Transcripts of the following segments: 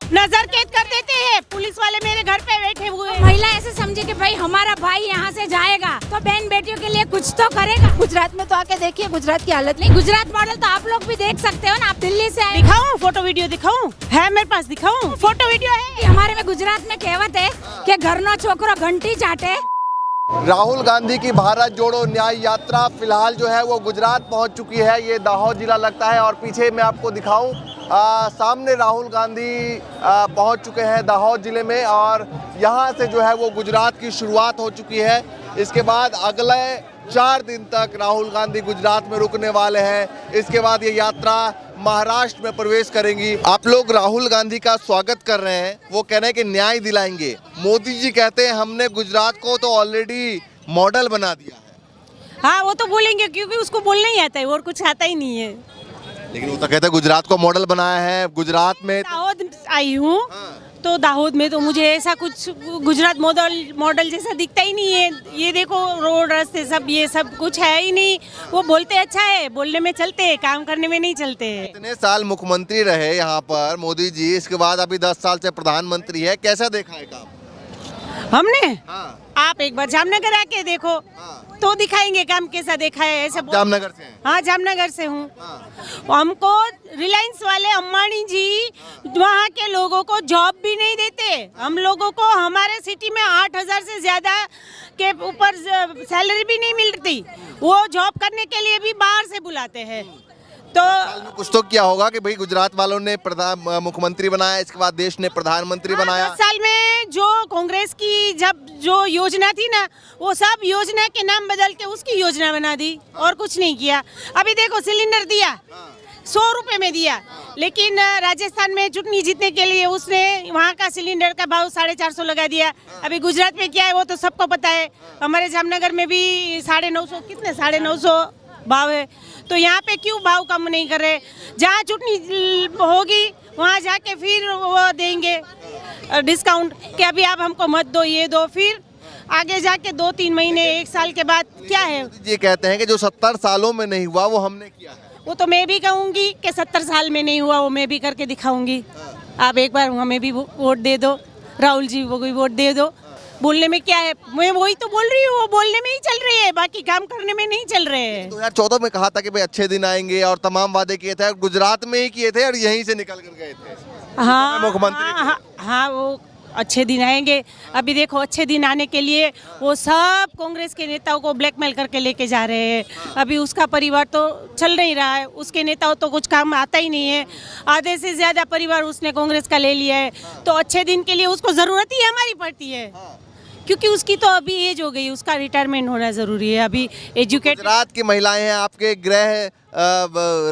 नजर कैद कर देते हैं। पुलिस वाले मेरे घर पे बैठे हुए हैं। महिला ऐसे समझे कि भाई हमारा भाई यहाँ से जाएगा तो बहन बेटियों के लिए कुछ तो करेगा। गुजरात में तो आके देखिए गुजरात की हालत नहीं, गुजरात मॉडल तो आप लोग भी देख सकते हो ना। आप दिल्ली से आए। दिखाऊं फोटो वीडियो दिखाऊं? है मेरे पास, दिखाऊं? फोटो वीडियो है हमारे में गुजरात में कहावत है कि घरनो छोकरो घंटी चाटे। राहुल गांधी की भारत जोड़ो न्याय यात्रा फिलहाल जो है वो गुजरात पहुंच चुकी है। ये दाहोद जिला लगता है और पीछे मैं आपको दिखाऊं सामने राहुल गांधी पहुंच चुके हैं दाहोद जिले में और यहां से जो है वो गुजरात की शुरुआत हो चुकी है। इसके बाद अगले 4 दिन तक राहुल गांधी गुजरात में रुकने वाले हैं। इसके बाद ये यात्रा महाराष्ट्र में प्रवेश करेंगी। आप लोग राहुल गांधी का स्वागत कर रहे हैं, वो कह रहे हैं कि न्याय दिलाएंगे। मोदी जी कहते हैं हमने गुजरात को तो ऑलरेडी मॉडल बना दिया है। हाँ, वो तो बोलेंगे क्योंकि उसको बोलना ही आता है और कुछ आता ही नहीं है। लेकिन वो तो कहते हैं गुजरात को मॉडल बनाया है। गुजरात में दाहोद आई हूँ तो दाहोद में तो मुझे ऐसा कुछ गुजरात मॉडल जैसा दिखता ही नहीं है। ये देखो रोड रास्ते सब ये सब कुछ है ही नहीं। वो बोलते अच्छा है, बोलने में चलते हैं, काम करने में नहीं चलते हैं। इतने साल मुख्यमंत्री रहे यहाँ पर मोदी जी, इसके बाद अभी 10 साल से प्रधानमंत्री है। कैसा देखा है काम हमने? हाँ। आप एक बार जामनगर आके देखो तो दिखाएंगे काम कैसा देखा है। ऐसे जामनगर से हैं? हाँ, जामनगर से हूँ। हमको रिलायंस वाले अंबानी जी वहाँ के लोगों को जॉब भी नहीं देते। हम लोगों को हमारे सिटी में 8,000 से ज्यादा के ऊपर सैलरी भी नहीं मिलती। वो जॉब करने के लिए भी बाहर से बुलाते हैं। तो कुछ तो क्या होगा कि भाई गुजरात वालों ने मुख्यमंत्री बनाया, इसके बाद देश ने प्रधानमंत्री बनाया। 10 साल में जो कांग्रेस की जब जो योजना थी ना, वो सब योजना के नाम बदल के उसकी योजना बना दी और कुछ नहीं किया। अभी देखो सिलेंडर दिया 100 रुपए में दिया, लेकिन राजस्थान में चुनाव जीतने के लिए उसने वहाँ का सिलेंडर का भाव 450 लगा दिया। अभी गुजरात में क्या है वो तो सबको पता है। हमारे जामनगर में भी 950 कितने 950 भाव है। तो यहाँ पे क्यों भाव कम नहीं कर रहे? जहाँ चुनाव होगी वहाँ जाके फिर वो देंगे डिस्काउंट कि अभी आप हमको मत दो, ये दो। फिर आगे जाके 2-3 महीने 1 साल के बाद क्या है? ये कहते हैं कि जो 70 सालों में नहीं हुआ वो हमने किया है। वो तो मैं भी कहूँगी कि 70 साल में नहीं हुआ, वो मैं भी करके दिखाऊंगी। आप एक बार हमें भी वोट दे दो, राहुल जी वो भी वोट दे दो। बोलने में क्या है? मैं वही तो बोल रही हूँ, वो बोलने में ही चल रही है, बाकी काम करने में नहीं चल रहे हैं। 2014 में कहा था कि भाई अच्छे दिन आएंगे और तमाम वादे किए थे, गुजरात में ही किए थे और यहीं से निकल कर गए थे। हाँ, मुख्यमंत्री हाँ, वो अच्छे दिन आएंगे। अभी देखो अच्छे दिन आने के लिए वो सब कांग्रेस के नेताओं को ब्लैकमेल करके लेके जा रहे हैं। अभी उसका परिवार तो चल नहीं रहा है, उसके नेताओं तो कुछ काम आता ही नहीं है। आधे से ज्यादा परिवार उसने कांग्रेस का ले लिया है। तो अच्छे दिन के लिए उसको जरूरत ही हमारी पड़ती है, क्योंकि उसकी तो अभी एज हो गई, उसका रिटायरमेंट होना जरूरी है। अभी एजुकेट गुजरात की महिलाएं हैं, आपके गृह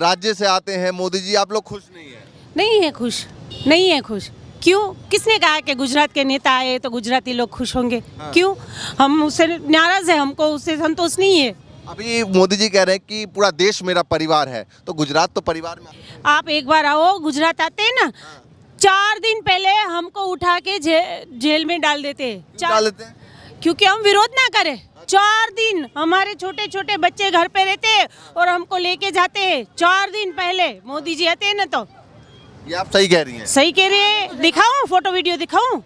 राज्य से आते हैं मोदी जी, आप लोग खुश नहीं है? नहीं है खुश, नहीं है खुश। क्यों? किसने कहा कि गुजरात के नेता आए तो गुजराती लोग खुश होंगे? क्यों? हम उससे नाराज है, हमको उससे संतोष नहीं है। अभी मोदी जी कह रहे हैं कि पूरा देश मेरा परिवार है, तो गुजरात तो परिवार में। आप एक बार आओ, गुजरात आते हैं ना, 4 दिन पहले हमको उठा के जेल में डाल देते हैं। क्योंकि हम विरोध ना करें। 4 दिन हमारे छोटे छोटे बच्चे घर पे रहते हैं और हमको लेके जाते हैं 4 दिन पहले मोदी जी आते हैं ना। तो ये आप सही कह रही हैं। सही कह रही है। दिखाऊं फोटो वीडियो? दिखाऊं?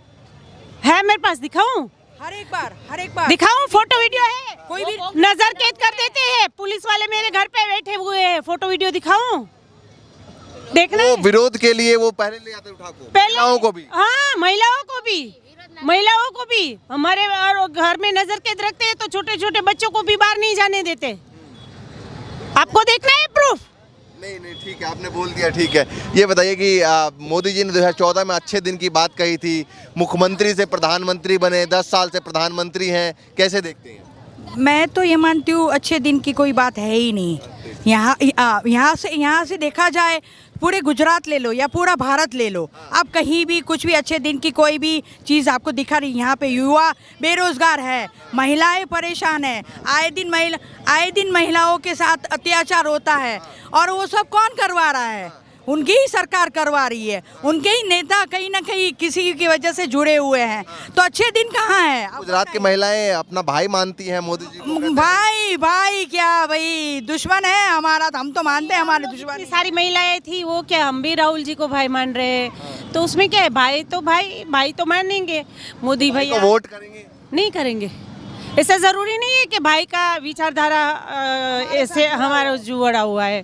है मेरे पास, दिखाऊं? हर एक बार दिखाऊं? फोटो वीडियो है। कोई भी नजर कैद कर देते हैं। पुलिस वाले मेरे घर पे बैठे हुए हैं। फोटो वीडियो दिखाऊं? देखना वो विरोध के लिए वो पहले ले आते उठा को, महिलाओं को भी। हाँ, महिलाओं को भी हमारे और घर में नजर कैद रखते हैं। तो छोटे छोटे बच्चों को भी बाहर नहीं जाने देते। आपको देखना है प्रूफ? नहीं, ठीक है, आपने बोल दिया, ठीक है। ये बताइए कि मोदी जी ने 2014 में अच्छे दिन की बात कही थी, मुख्यमंत्री से प्रधानमंत्री बने, 10 साल से प्रधानमंत्री हैं, कैसे देखते हैं? मैं तो ये मानती हूँ अच्छे दिन की कोई बात है ही नहीं। यहाँ से देखा जाए, पूरे गुजरात ले लो या पूरा भारत ले लो, आप कहीं भी कुछ भी अच्छे दिन की कोई भी चीज़ आपको दिखा रही। यहाँ पे युवा बेरोजगार है, महिलाएं परेशान है, आए दिन महिलाओं के साथ अत्याचार होता है। और वो सब कौन करवा रहा है? उनकी ही सरकार करवा रही है, उनके ही नेता कहीं ना कहीं किसी की वजह से जुड़े हुए हैं, तो अच्छे दिन कहाँ है? गुजरात की महिलाएं अपना भाई मानती हैं मोदी जी को। भाई क्या भाई दुश्मन है हमारा, तो हम तो मानते हैं हमारे दुश्मन। इतनी सारी महिलाएं थी, वो क्या हम भी राहुल जी को भाई मान रहे हैं, तो उसमें क्या है? भाई तो मानेंगे मोदी भाई भैया। को वोट करेंगे? नहीं करेंगे, ऐसा जरूरी नहीं है कि भाई का विचारधारा ऐसे हमारा जुड़ा हुआ है,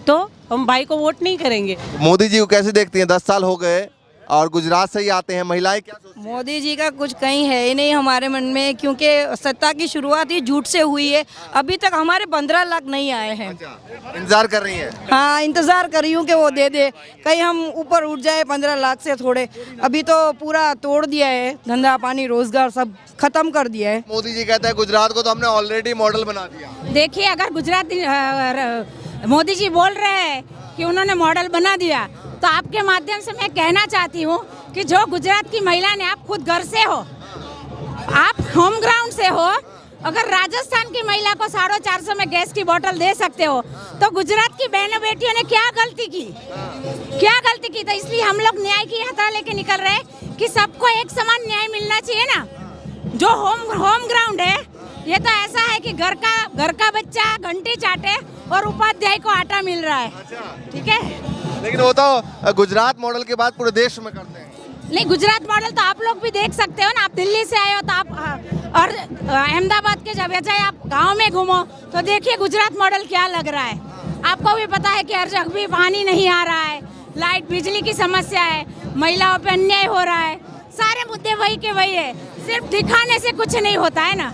तो हम भाई को वोट नहीं करेंगे। मोदी जी को कैसे देखती हैं? 10 साल हो गए और गुजरात से ही आते हैं, महिलाएं क्या सोचती हैं? मोदी जी का कुछ कहीं है ही नहीं हमारे मन में, क्योंकि सत्ता की शुरुआत ही झूठ से हुई है। अभी तक हमारे 15 लाख नहीं आए हैं। अच्छा, इंतजार कर रही हैं? हाँ, इंतजार कर रही हूँ कि वो दे दे, कहीं हम ऊपर उठ जाए 15 लाख से थोड़े। अभी तो पूरा तोड़ दिया है, धंधा पानी रोजगार सब खत्म कर दिया है। मोदी जी कहते हैं गुजरात को तो हमने ऑलरेडी मॉडल बना दिया। देखिए, अगर गुजरात मोदी जी बोल रहे हैं कि उन्होंने मॉडल बना दिया, तो आपके माध्यम से मैं कहना चाहती हूँ कि जो गुजरात की महिला ने, आप खुद घर से हो, आप होम ग्राउंड से हो, अगर राजस्थान की महिला को 450 में गैस की बोतल दे सकते हो, तो गुजरात की बहनों बेटियों ने क्या गलती की? तो इसलिए हम लोग न्याय की यात्रा लेके निकल रहे हैं कि सबको एक समान न्याय मिलना चाहिए ना। जो होम ग्राउंड है, ये तो ऐसा है कि घर का बच्चा घंटी चाटे और उपाध्याय को आटा मिल रहा है। ठीक है, लेकिन वो तो गुजरात मॉडल के बाद पूरे देश में करते हैं। नहीं, गुजरात मॉडल तो आप लोग भी देख सकते हो ना। आप दिल्ली से आए हो तो आप और अहमदाबाद के जब चाहे आप गांव में घूमो तो देखिए गुजरात मॉडल क्या लग रहा है। आपको भी पता है कि हर जगह भी पानी नहीं आ रहा है, लाइट बिजली की समस्या है, महिलाओं पे अन्याय हो रहा है, सारे मुद्दे वही के वही है। सिर्फ दिखाने से कुछ नहीं होता है ना।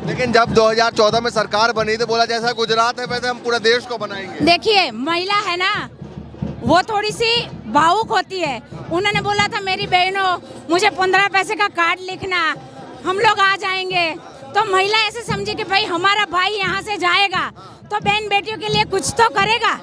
लेकिन जब 2014 में सरकार बनी तो बोला जैसा गुजरात है वैसे हम पूरे देश को बनाएंगे। देखिए, महिला है ना, वो थोड़ी सी भावुक होती है। उन्होंने बोला था मेरी बहनों मुझे 15 पैसे का कार्ड लिखना, हम लोग आ जाएंगे। तो महिला ऐसे समझी कि भाई हमारा भाई यहाँ से जाएगा तो बहन बेटियों के लिए कुछ तो करेगा,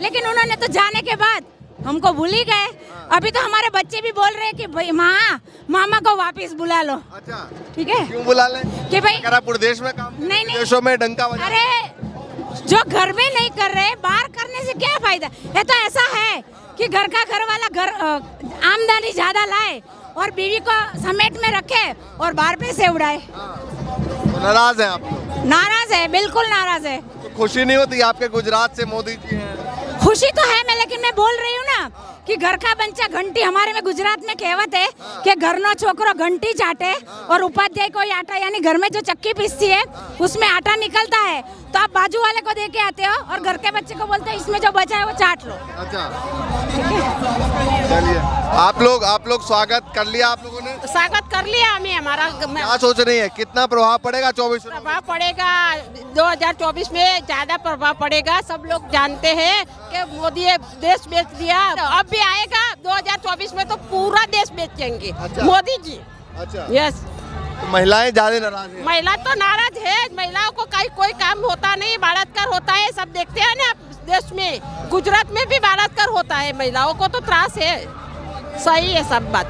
लेकिन उन्होंने तो जाने के बाद हमको भूल ही गए। अभी तो हमारे बच्चे भी बोल रहे हैं कि भाई मामा को वापस बुला लो। अच्छा, ठीक है, क्यों बुला लें? कि भाई अगर आप पूरे देश में काम नहीं देशों में डंका बजा। अरे जो घर में नहीं कर रहे, बाहर करने से क्या फायदा है? तो ऐसा है कि घर वाला आमदनी ज्यादा लाए और बीवी को समेट में रखे और बाहर पैसे उड़ाए। तो नाराज है आप लोग? नाराज है, बिल्कुल नाराज है। तो खुशी नहीं होती आपके गुजरात से मोदी जी हैं? खुशी तो है, लेकिन मैं बोल रही हूँ ना कि घर का बच्चा घंटी, हमारे में गुजरात में कहावत है कि घरनो छोकरो घंटी चाटे और उपाध्याय को आटा, यानी घर में जो चक्की पीसती है उसमें आटा निकलता है, तो आप बाजू वाले को दे के आते हो और घर के बच्चे को बोलते हो इसमें जो बचा है वो चाट लो। अच्छा, चलिए, आप लोग स्वागत कर लिया? आप लोगों ने स्वागत कर लिया हमें। हमारा क्या सोच रही है, कितना प्रभाव पड़ेगा 24? प्रभाव पड़ेगा 2024 में, ज्यादा प्रभाव पड़ेगा। सब लोग जानते हैं कि मोदी देश बेच दिया, अब भी आएगा 2024 में तो पूरा देश बेचेंगे। अच्छा। मोदी जी। अच्छा, यस। तो महिलाएं ज्यादा नाराज हैं? महिला तो नाराज है, महिलाओं को कोई काम होता नहीं, बलात्कार होता है, सब देखते हैं ना देश में। गुजरात में भी बलात्कार होता है, महिलाओं को तो त्रास है। सही है सब बात।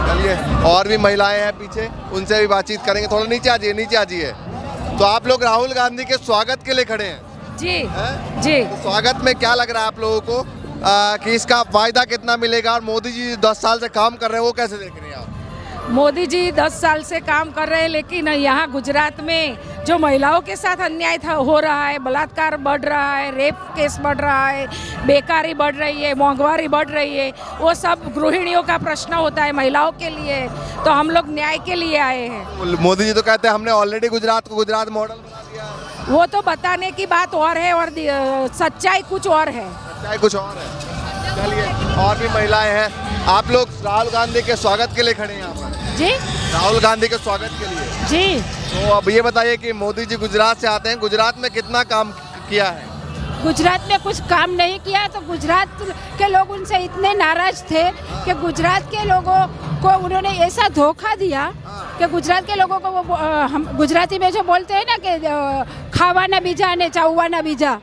चलिए, और भी महिलाएं हैं पीछे, उनसे भी बातचीत करेंगे। थोड़ा नीचे आ जाइए। तो आप लोग राहुल गांधी के स्वागत के लिए खड़े हैं? जी हैं? जी। तो स्वागत में क्या लग रहा है आप लोगों को कि इसका फायदा कितना मिलेगा? और मोदी जी 10 साल से काम कर रहे हैं, वो कैसे देख रहे हैं आप? मोदी जी 10 साल से काम कर रहे हैं, लेकिन यहाँ गुजरात में जो महिलाओं के साथ अन्याय हो रहा है, बलात्कार बढ़ रहा है, रेप केस बढ़ रहा है, बेकारी बढ़ रही है, महंगाई बढ़ रही है, वो सब गृहिणियों का प्रश्न होता है महिलाओं के लिए। तो हम लोग न्याय के लिए आए हैं। मोदी जी तो कहते हैं हमने ऑलरेडी गुजरात को गुजरात मॉडल बना दिया। वो तो बताने की बात और है और सच्चाई कुछ और है। सच्चाई कुछ और है। चलिए, और भी महिलाएं हैं। आप लोग राहुल गांधी के स्वागत के लिए खड़े हैं यहाँ पर? जी, राहुल गांधी के स्वागत के लिए। जी। तो अब ये बताइए कि मोदी जी गुजरात से आते हैं, गुजरात में कितना काम किया है? गुजरात में कुछ काम नहीं किया, तो गुजरात के लोग उनसे इतने नाराज थे कि गुजरात के लोगों को उन्होंने ऐसा धोखा दिया कि गुजरात के लोगों को वो हम गुजराती में जो बोलते हैं ना कि खावाना बीजा ने चाववाना बीजा,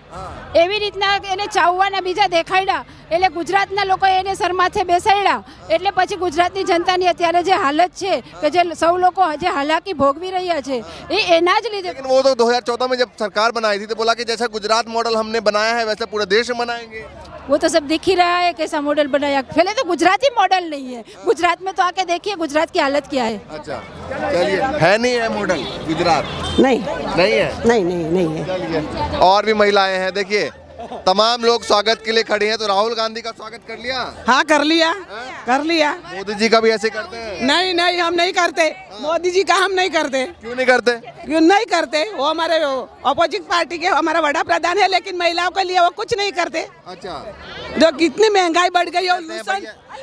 એવી રીતના એને ચાવવાના બીજા દેખાડ્યા, એટલે ગુજરાતના લોકોએ એને શરમાથે બેસાડ્યા, એટલે પછી ગુજરાતની જનતાની અત્યારે જે હાલત છે કે જે સૌ લોકો જે હાલાકી ભોગવી રહ્યા છે એ એના જ લીધે। लेकिन वो तो 2014 में जब सरकार बनाई थी तो बोला कि जैसा गुजरात मॉडल हमने बनाया है वैसे पूरे देश में बनाएंगे। वो तो सब दिख ही रहा है कैसा मॉडल बनाया। पहले तो गुजराती मॉडल नहीं है, गुजरात में तो आके देखिए गुजरात की हालत क्या है। अच्छा चलिए, है नहीं है मॉडल गुजरात? नहीं नहीं है। नहीं है। चलिए, और भी महिलाएं हैं, देखिए तमाम लोग स्वागत के लिए खड़े हैं। तो राहुल गांधी का स्वागत कर लिया? हाँ कर लिया, कर लिया। मोदी जी का भी ऐसे करते हैं? नहीं नहीं, हम नहीं करते। मोदी जी का हम नहीं करते। क्यों नहीं करते? क्यों नहीं करते? वो हमारे अपोजिट पार्टी के हमारा बड़ा प्रधान है, लेकिन महिलाओं के लिए वो कुछ नहीं करते। अच्छा, जो कितनी महंगाई बढ़ गई है,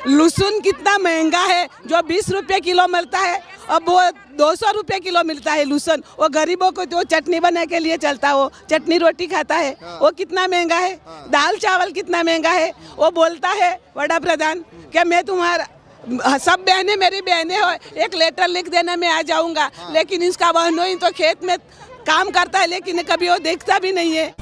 लहसुन कितना महंगा है, जो 20 रुपए किलो मिलता है अब वो 200 रुपए किलो मिलता है लहसुन। वो गरीबों को जो चटनी बनाने के लिए चलता है, वो चटनी रोटी खाता है, वो कितना महंगा है। दाल चावल कितना महंगा है। वो बोलता है बड़ा प्रधान कि मैं तुम्हारा सब बहनें मेरी बहनें हो, एक लेटर लिख देना मैं आ जाऊंगा। लेकिन इसका बहनों ही तो खेत में काम करता है, लेकिन कभी वो देखता भी नहीं है।